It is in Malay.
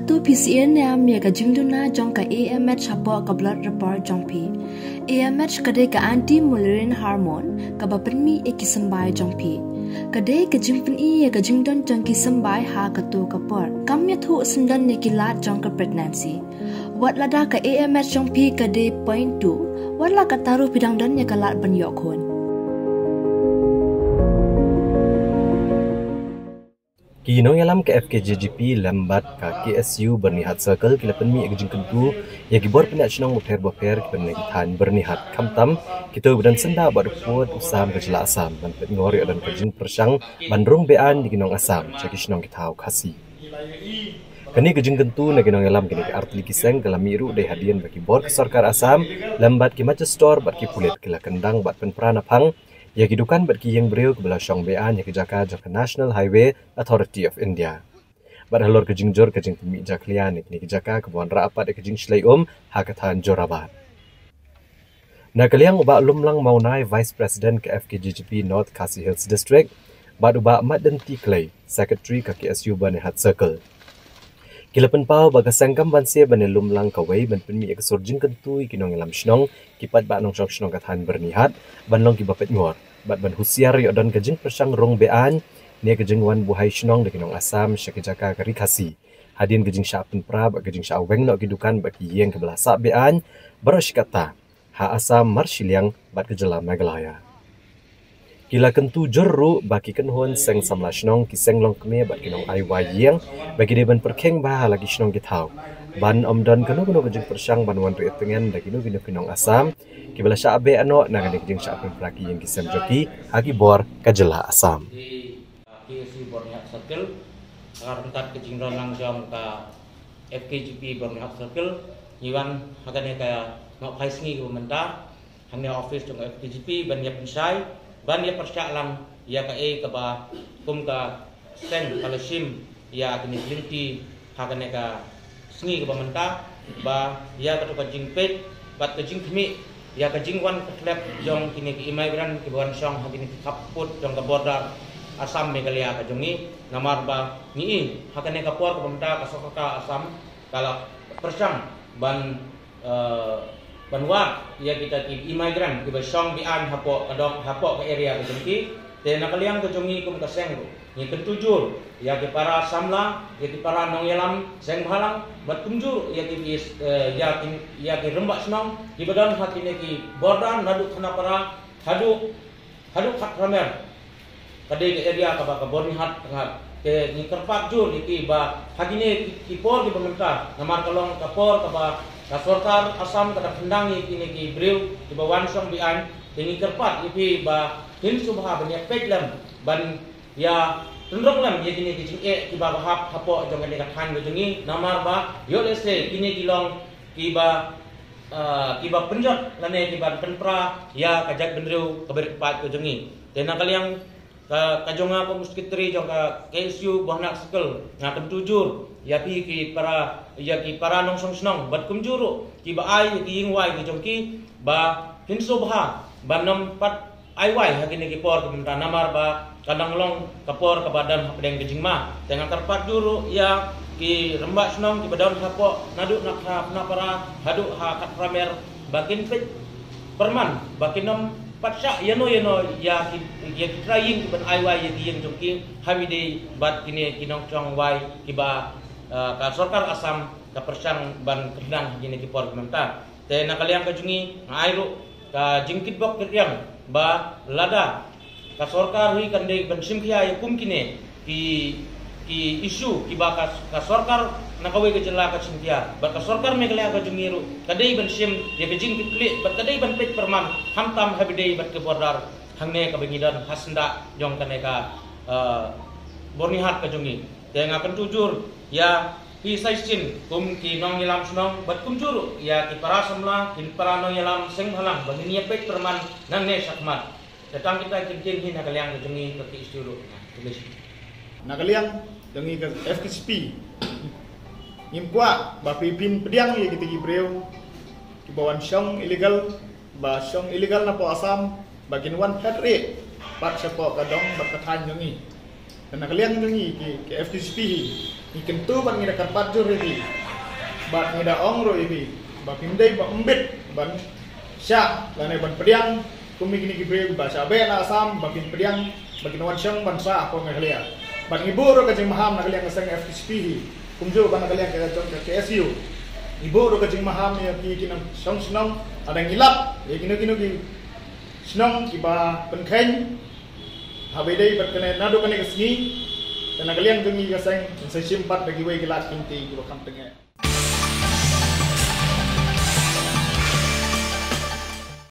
tu PCN ya mi ka jingduna jong ka AMH hapo ka blood report jong pi. AMH kade ka anti mullerian hormone ka bapenmi ekisambai jong pi. Kade ka jingpen I ka jingdon jong kisambai ha ka tu ka por. Kam ya thu sendan ne kilat jong ka pregnancy. Wat lada ka AMH jong pi kade point 2. Wat la ka taru pidang dan ya kalat ban yok hon. Kinong yalam ke FKJGP lambat ka KSU bernihat circle kila penmi agajing kentu ya gibor penat senang boper ki penegithan bernihat kamtam kita bedan senda bad puat usam kejela asam dan ngori dan kejing persang bandrung bean di kinong asam caki senang kitau khasi kani kejing kentu na kinong yalam kini artli kiseng kala miru dai hadian bagi bor ke sarkar asam lambat ki macha store bad ki pulet kila kendang bad penprana phang ya kidukan berki yang beriu ke belah syong bean ya kejaka jaka National Highway Authority of India. Bad halor kejing jor kejing pemik jaklian ni kejaka kebuan rapat ya kejing shlai hakatan jorabat. Na kaliang ubak lumlang maunai Vice President ke FKJGP North Khasi Hills District, bad ubak Mat dan Tiklay, Secretary ke KSU Bernihat Circle. Kila penpau baga sangkam banse bane lumlang kawai ban penmi ek surjing kentui kinong ilam shnong kipat ba nong shnong kathan bernihat ban long ki bapet ngor bat ban husiar yo dan kejing persang rong bean ne kejing wan buhai shnong de kinong asam syakijaka kari khasi hadin kejing sha penpra ba kejing sha weng no kidukan ba ki yeng ke belah sa bean baraskata ha asam marshiliang bat kejela magalaya kila kentu jorru baki kenhon seng samla shnong ki seng long kme bat kinong ai wa yeng bagi de ban perkheng ba lagi shnong ki thau ban omdan kanu kejing persang ban wan ri tengen da kinong asam ki bala sha abe ano na gade kejing sha pen praki yang ki sem joki hagi bor kajela asam KSU Bernihat Circle karena kejing ronang jam ka FKJP Bernihat Circle iwan hagane ka no paisngi ko menta hanya office jong FKJP ban ya pensai ban ya persyalang ya ka ka ba kum ka sen kalasim ya kini linti hagane ka sngi ka menta ba ya ka to jingpet bat ka jingkmi ya ka jingwan klep jong kini ki imigran ki buan song hagini kaput jong ka border Asam Meghalaya ka jongi namar ba ni hagane ka por ka menta ka sokaka Asam kala persang ban banwa ya kita ki imigran ki basong bian hapo kadong hapo ke area ke jengki te nakaliang ke jongi kum ka seng ni ketujur ya ki para samla ya ki para nong yalam seng halang bat kumjur ya ki rembak senong ki badan hati ne ki bordan nadu thana para hadu khat ramer kadai ke area ka ba ka bornihat tengah ke ni kerpak jur ki ba hagine ki por ki pemerintah namar kalong ka por ka ba Kasorkar Asam kata pendangi kini ki breu di bawah song bian tinggi kerpat ipi ba hin subha banyak peklam ban ya tundrong lam ya kini ki ki ba hap hapo jong ni kathan jongi namar ba yo lese kini kilong ki ba penjot lane ki ba penpra ya kajak bendreu keberpat jongi tena kaliang kajonga pemuskitri jong ka KSU Bernihat Circle ngakem tujur ya ki para nong song snong bat kumjuru ki ba ai ki ingwai ki jongki ba hinso bha ba nom pat ai wai hakini ki por ki namar ba kadang long kapor ka badan pedeng kejingma dengan terpat juru ya ki rembak snong ki badan hapo nadu nak na para hadu ha kat pramer bakin pit perman bakin nom patsya yano ya ki trying ban ai wai ki yang jongki hamide bat kini kinong chong wai ki ba ka sarkar Asam ka persang ban kedang gini ki por menta te nakaliang ka jungi ngairu ka jingkit bok kriang ba lada ka sarkar hi kande ban simkhia yakum kine ki isu ki ba ka sarkar nakawe ka jela ka simkhia ba ka sarkar Meghalaya ka jungiru kadai ban sim ya bejing kli ba kadai ban pet perman hamtam habidei bat ke border hangne ka bengidan hasnda jong kane ka Bernihat ka jungi te ngakan tujur ya ki saisin kum ki nong yalam snong bat kum juru ya ki para samla ki para nong yalam seng halang bangin ya pek perman nang ne sakmat datang kita kinkin hin nakaliang ke jengi ke isturu tulis nakaliang dengi ke FKJP ngimkwa ba pipin pediang ya kita gibreu ki bawan syong illegal na po Asam bagin one flat rate pat sepo kadong berkatan jengi Dan kalian tungi ke FTCP ni kentu ban ngira karpat jur ini. Ban ngira ongro ini. Ban pindai ban embet ban syak lane ban pediang kumi kini gibre ba sabe na asam ban pediang ban wan syang ban sa apa ngalia. Ban iburo ka jeng maham na kalian ngasang FTCP. Kumjo ban kalian ka jong ke KSU. Iburo ka jeng maham ya ki kinang syang ada yang hilap ya kino ki senang iba penkain habedai berkenaan nado kene kesini dan kalian tungi kasang saya simpat bagi wei gelat kinti kulo kam tengah